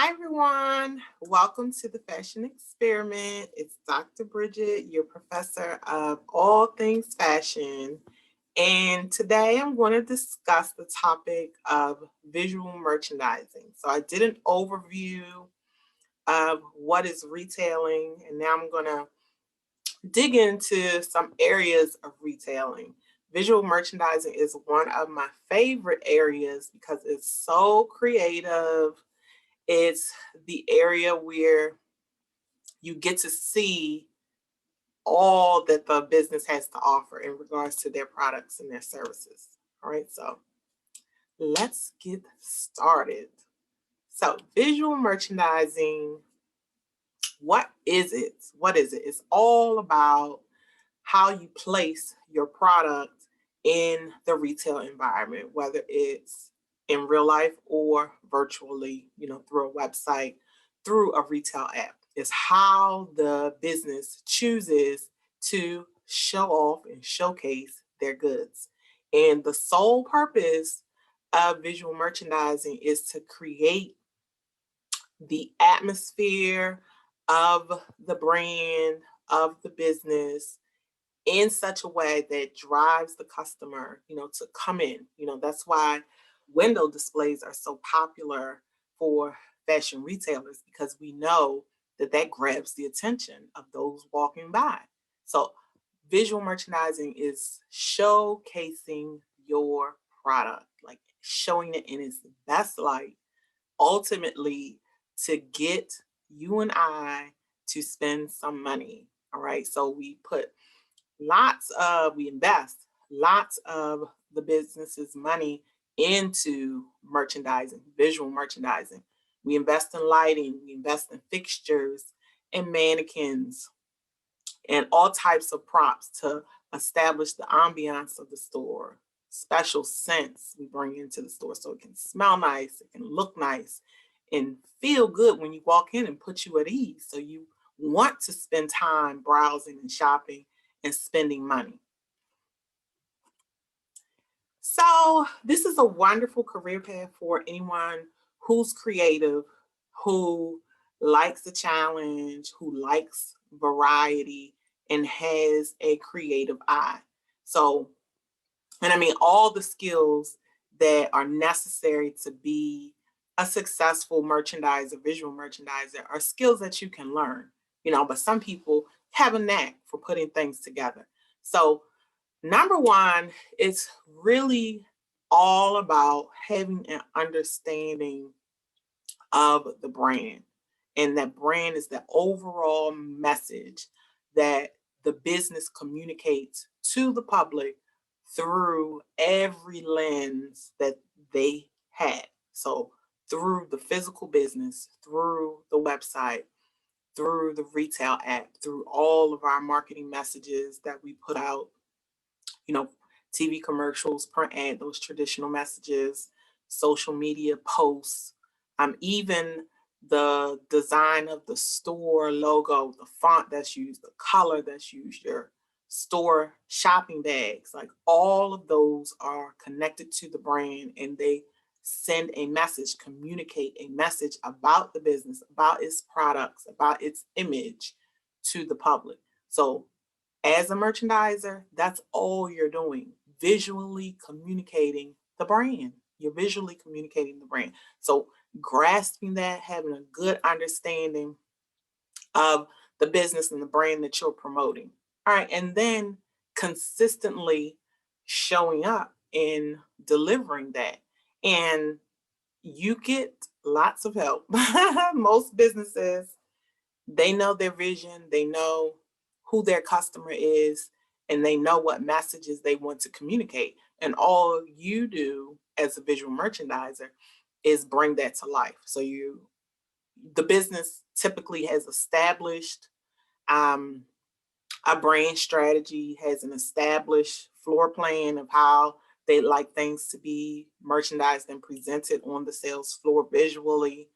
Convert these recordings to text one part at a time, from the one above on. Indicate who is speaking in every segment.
Speaker 1: Hi, everyone. Welcome to the Fashion Experiment. It's Dr. Bridget, your professor of all things fashion. And today I'm going to discuss the topic of visual merchandising. So I did an overview of what is retailing, and now I'm going to dig into some areas of retailing. Visual merchandising is one of my favorite areas because it's so creative. It's the area where you get to see all that the business has to offer in regards to their products and their services. All right, so let's get started. So, visual merchandising, what is it? What is it? It's all about how you place your product in the retail environment, whether it's in real life or virtually, through a website, through a retail app. It's how the business chooses to show off and showcase their goods. And the sole purpose of visual merchandising is to create the atmosphere of the brand, of the business, in such a way that drives the customer, to come in. That's why window displays are so popular for fashion retailers because we know that that grabs the attention of those walking by. So visual merchandising is showcasing your product, like showing it in its best light, ultimately to get you and I to spend some money. All right. So we invest lots of the business's money into merchandising, visual merchandising. We invest in lighting, we invest in fixtures and mannequins and all types of props to establish the ambiance of the store. Special scents we bring into the store so it can smell nice, it can look nice, and feel good when you walk in and put you at ease. So you want to spend time browsing and shopping and spending money. So, this is a wonderful career path for anyone who's creative, who likes a challenge, who likes variety, and has a creative eye. So, and I mean, all the skills that are necessary to be a successful merchandiser, visual merchandiser, are skills that you can learn, but some people have a knack for putting things together. So, number one, it's really all about having an understanding of the brand. And that brand is the overall message that the business communicates to the public through every lens that they had. So, through the physical business, through the website, through the retail app, through all of our marketing messages that we put out, you know, TV commercials, print ad, those traditional messages, social media posts, even the design of the store logo, the font that's used, the color that's used, your store shopping bags, like all of those are connected to the brand and they send a message, communicate a message about the business, about its products, about its image to the public. So as a merchandiser, that's all you're doing, visually communicating the brand. You're visually communicating the brand. So, grasping that, having a good understanding of the business and the brand that you're promoting. All right. And then consistently showing up and delivering that. And you get lots of help. Most businesses, they know their vision, they know who their customer is, and they know what messages they want to communicate. And all you do as a visual merchandiser is bring that to life. So the business typically has established um, a brand strategy, has an established floor plan of how they like things to be merchandised and presented on the sales floor visually.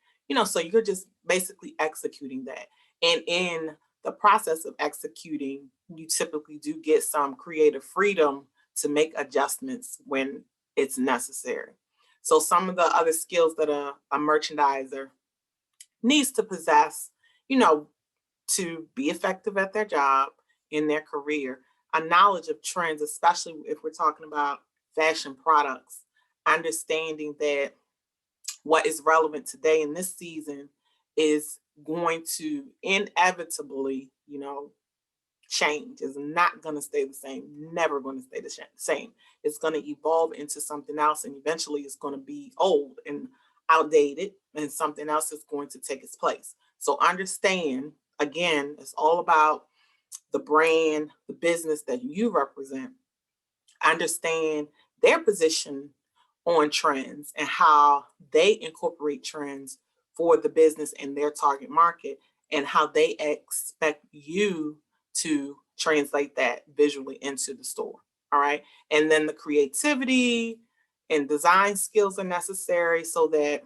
Speaker 1: So you're just basically executing that. And in the process of executing, you typically do get some creative freedom to make adjustments when it's necessary. So some of the other skills that a merchandiser needs to possess, you know, to be effective at their job, in their career, a knowledge of trends, especially if we're talking about fashion products, understanding that what is relevant today in this season is going to inevitably, change. Is not going to stay the same, never going to stay the same. It's going to evolve into something else, and eventually it's going to be old and outdated, and something else is going to take its place. So understand, again, it's all about the brand, the business that you represent. Understand their position on trends and how they incorporate trends for the business and their target market, and how they expect you to translate that visually into the store. All right. And then the creativity and design skills are necessary so that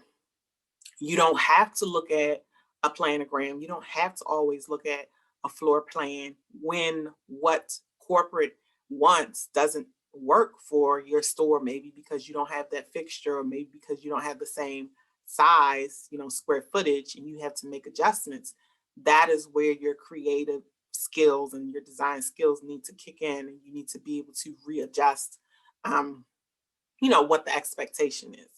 Speaker 1: you don't have to look at a planogram. You don't have to always look at a floor plan when what corporate wants doesn't work for your store, maybe because you don't have that fixture, or maybe because you don't have the same size, square footage, and you have to make adjustments. That is where your creative skills and your design skills need to kick in, and you need to be able to readjust, what the expectation is.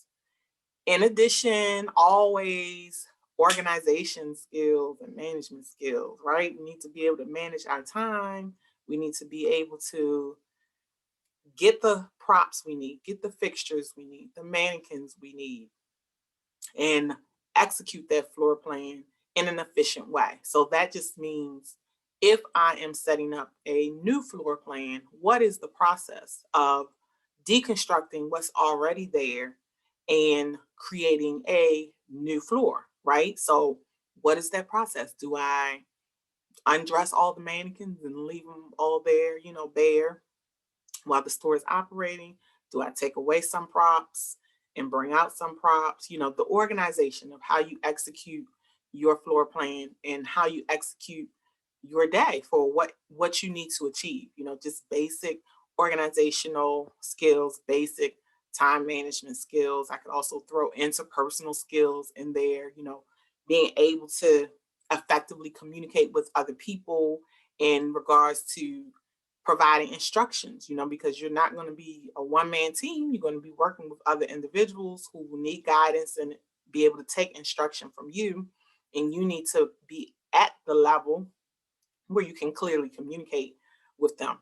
Speaker 1: In addition, always organization skills and management skills, right? We need to be able to manage our time. We need to be able to get the props we need, get the fixtures we need, the mannequins we need, and execute that floor plan in an efficient way. So that just means, if I am setting up a new floor plan, what is the process of deconstructing what's already there and creating a new floor, right? So what is that process? Do I undress all the mannequins and leave them all there, bare, while the store is operating? Do I take away some props and bring out some props? The organization of how you execute your floor plan and how you execute your day for what you need to achieve. Just basic organizational skills, basic time management skills. I could also throw interpersonal skills in there, being able to effectively communicate with other people in regards to providing instructions, because you're not going to be a one-man team. You're going to be working with other individuals who will need guidance and be able to take instruction from you. And you need to be at the level where you can clearly communicate with them.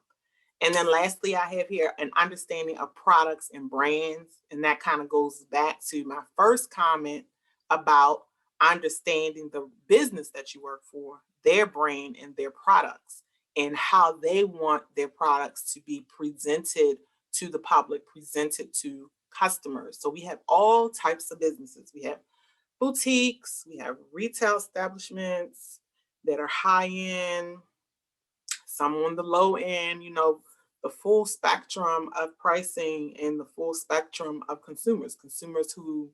Speaker 1: And then lastly, I have here an understanding of products and brands. And that kind of goes back to my first comment about understanding the business that you work for, their brand and their products, and how they want their products to be presented to the public, presented to customers. So we have all types of businesses. We have boutiques, we have retail establishments that are high end, some on the low end, the full spectrum of pricing and the full spectrum of consumers who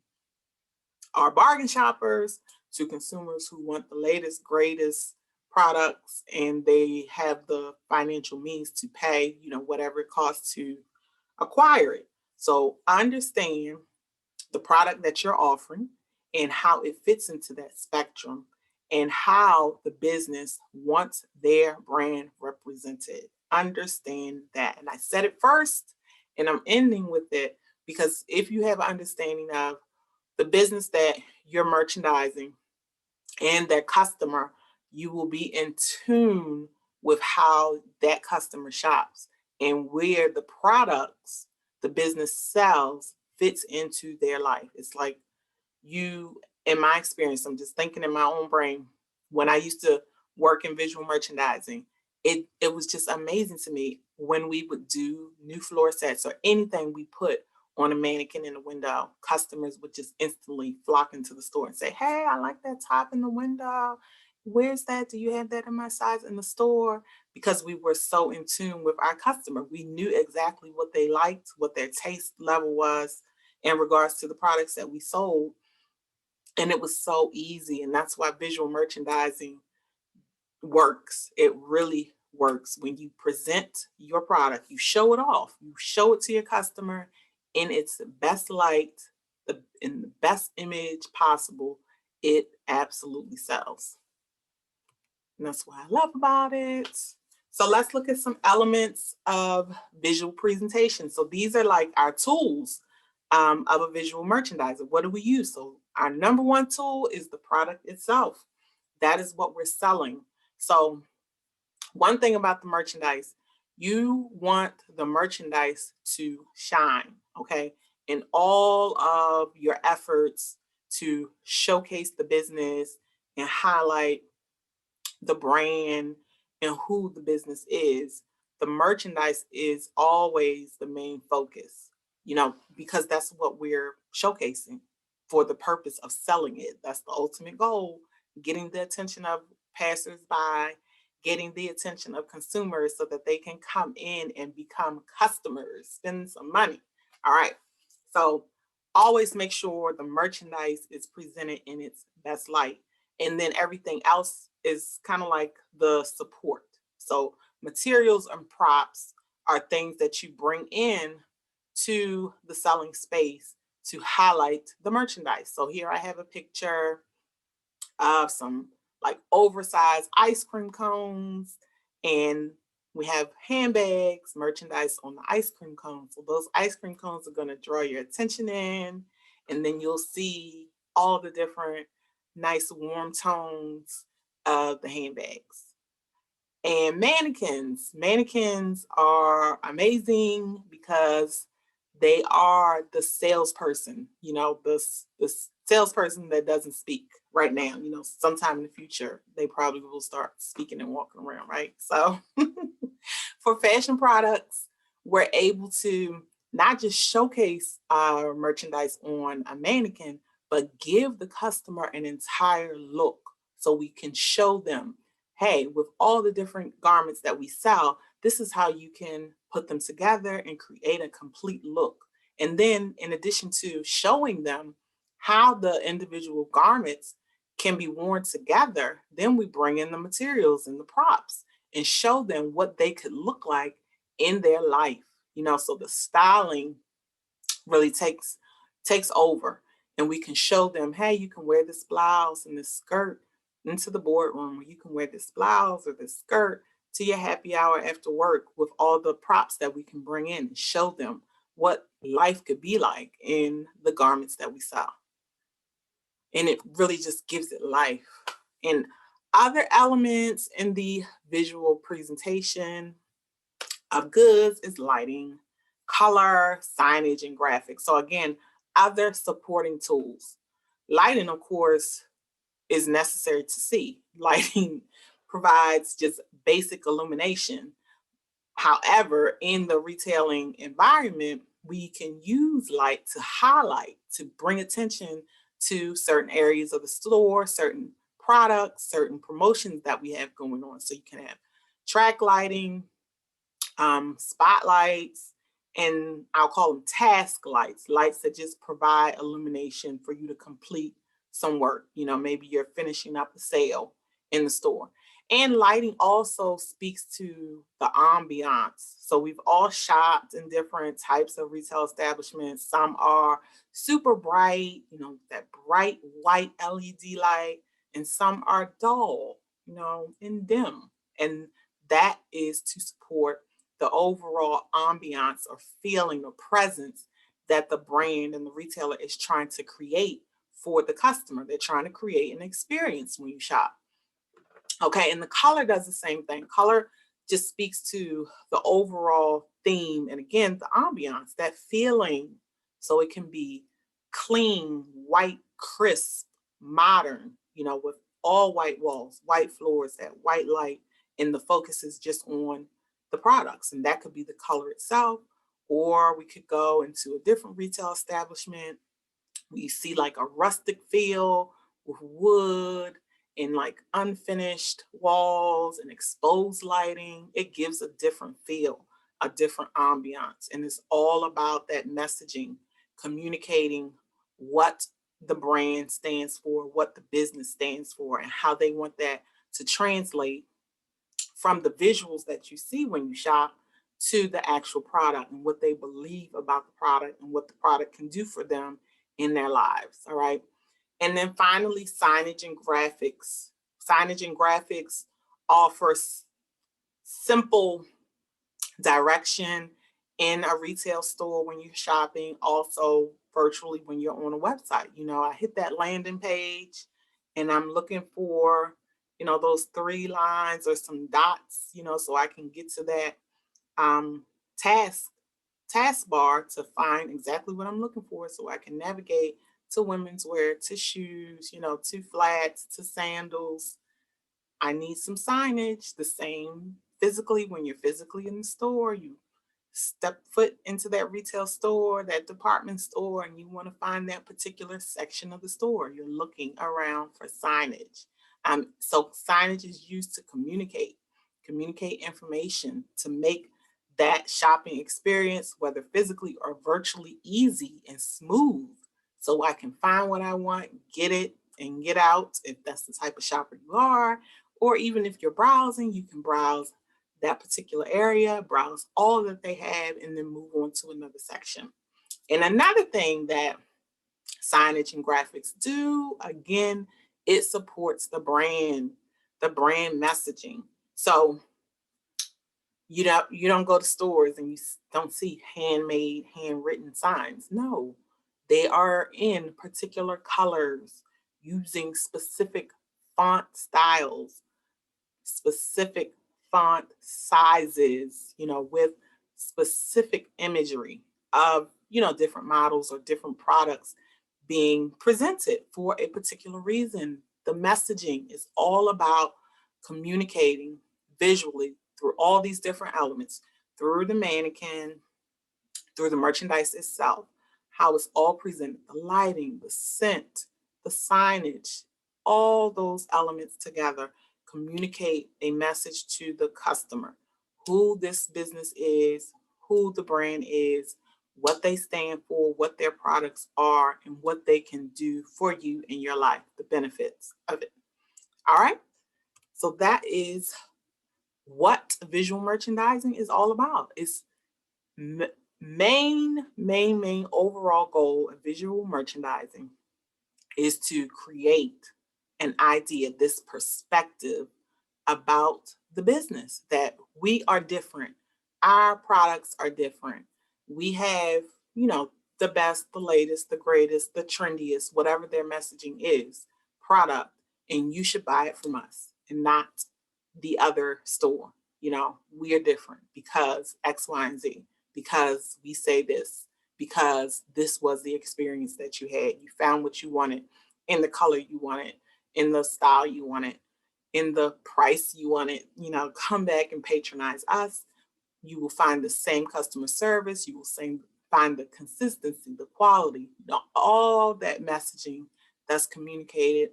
Speaker 1: are bargain shoppers, to consumers who want the latest, greatest products, and they have the financial means to pay, whatever it costs to acquire it. So understand the product that you're offering and how it fits into that spectrum, and how the business wants their brand represented. Understand that. And I said it first, and I'm ending with it, because if you have an understanding of the business that you're merchandising and their customer, you will be in tune with how that customer shops and where the products the business sells fits into their life. It's like, in my experience, I'm just thinking in my own brain, when I used to work in visual merchandising, it was just amazing to me when we would do new floor sets or anything we put on a mannequin in the window. Customers would just instantly flock into the store and say, "Hey, I like that top in the window. Where's that? Do you have that in my size in the store?" Because we were so in tune with our customer. We knew exactly what they liked, what their taste level was in regards to the products that we sold. And it was so easy. And that's why visual merchandising works. It really works. When you present your product, you show it off, you show it to your customer in its best light, in the best image possible, it absolutely sells. And that's what I love about it. So let's look at some elements of visual presentation. So these are like our tools of a visual merchandiser. What do we use? So our number one tool is the product itself. That is what we're selling. So one thing about the merchandise, you want the merchandise to shine, okay? In all of your efforts to showcase the business and highlight the brand and who the business is, the merchandise is always the main focus, because that's what we're showcasing for the purpose of selling it. That's the ultimate goal, getting the attention of passersby, getting the attention of consumers so that they can come in and become customers, spend some money. All right. So always make sure the merchandise is presented in its best light. And then everything else is kind of like the support. So materials and props are things that you bring in to the selling space to highlight the merchandise. So here I have a picture of some like oversized ice cream cones, and we have handbags, merchandise on the ice cream cones. So those ice cream cones are going to draw your attention in, and then you'll see all the different nice warm tones of the handbags. And mannequins are amazing because they are the salesperson, the salesperson that doesn't speak right now. Sometime in the future, they probably will start speaking and walking around, right? So for fashion products, we're able to not just showcase our merchandise on a mannequin, but give the customer an entire look so we can show them, hey, with all the different garments that we sell, this is how you can put them together and create a complete look. And then, in addition to showing them how the individual garments can be worn together, then we bring in the materials and the props and show them what they could look like in their life. So the styling really takes over, and we can show them, hey, you can wear this blouse and this skirt into the boardroom, or you can wear this blouse or this skirt to your happy hour after work, with all the props that we can bring in and show them what life could be like in the garments that we sell. And it really just gives it life. And other elements in the visual presentation of goods is lighting, color, signage, and graphics. So again, other supporting tools. Lighting, of course, is necessary to see. Lighting provides just basic illumination. However, in the retailing environment, we can use light to highlight, to bring attention to certain areas of the store, certain products, certain promotions that we have going on. So you can have track lighting, spotlights, and I'll call them task lights, lights that just provide illumination for you to complete some work. Maybe you're finishing up a sale in the store. And lighting also speaks to the ambiance. So we've all shopped in different types of retail establishments. Some are super bright, that bright white LED light, and some are dull, and dim. And that is to support the overall ambiance or feeling or presence that the brand and the retailer is trying to create for the customer. They're trying to create an experience when you shop. Okay, and the color does the same thing. Color just speaks to the overall theme, and again, the ambiance, that feeling. So it can be clean, white, crisp, modern, with all white walls, white floors, that white light, and the focus is just on the products. And that could be the color itself, or we could go into a different retail establishment. We see like a rustic feel with wood and like unfinished walls and exposed lighting. It gives a different feel, a different ambiance. And it's all about that messaging, communicating what the brand stands for, what the business stands for, and how they want that to translate from the visuals that you see when you shop to the actual product, and what they believe about the product and what the product can do for them in their lives. All right. And then finally, signage and graphics. Signage and graphics offers simple direction in a retail store when you're shopping, also virtually when you're on a website. I hit that landing page and I'm looking for, those 3 lines or some dots, so I can get to that um, taskbar to find exactly what I'm looking for, so I can navigate to women's wear, to shoes, to flats, to sandals. I need some signage, the same physically when you're physically in the store. You step foot into that retail store, that department store, and you want to find that particular section of the store. You're looking around for signage. So signage is used to communicate information, to make that shopping experience, whether physically or virtually, easy and smooth, so I can find what I want, get it, and get out if that's the type of shopper you are. Or even if you're browsing, you can browse that particular area, browse all that they have, and then move on to another section. And another thing that signage and graphics do, again, it supports the brand messaging. So you don't go to stores and you don't see handmade, handwritten signs. No, they are in particular colors, using specific font styles, specific font sizes, with specific imagery of, different models or different products being presented for a particular reason. The messaging is all about communicating visually through all these different elements, through the mannequin, through the merchandise itself, how it's all presented, the lighting, the scent, the signage, all those elements together communicate a message to the customer, who this business is, who the brand is, what they stand for, what their products are, and what they can do for you in your life, the benefits of it. All right. So that is what visual merchandising is all about. It's main overall goal of visual merchandising is to create an idea, this perspective about the business, that we are different. Our products are different. We have, the best, the latest, the greatest, the trendiest, whatever their messaging is, product, and you should buy it from us and not the other store. We are different because X, Y, and Z, because we say this, because this was the experience that you had. You found what you wanted in the color you wanted, in the style you wanted, in the price you wanted. Come back and patronize us. You will find the same customer service. You will find the consistency, the quality, all that messaging that's communicated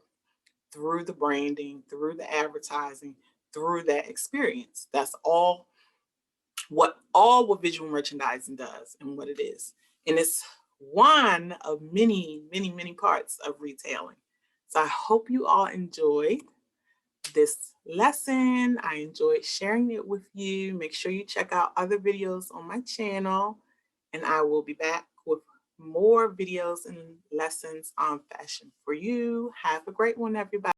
Speaker 1: through the branding, through the advertising, through that experience. That's all what visual merchandising does and what it is. And it's one of many, many, many parts of retailing. So I hope you all enjoyed this lesson. I enjoyed sharing it with you. Make sure you check out other videos on my channel, and I will be back with more videos and lessons on fashion for you. Have a great one, everybody.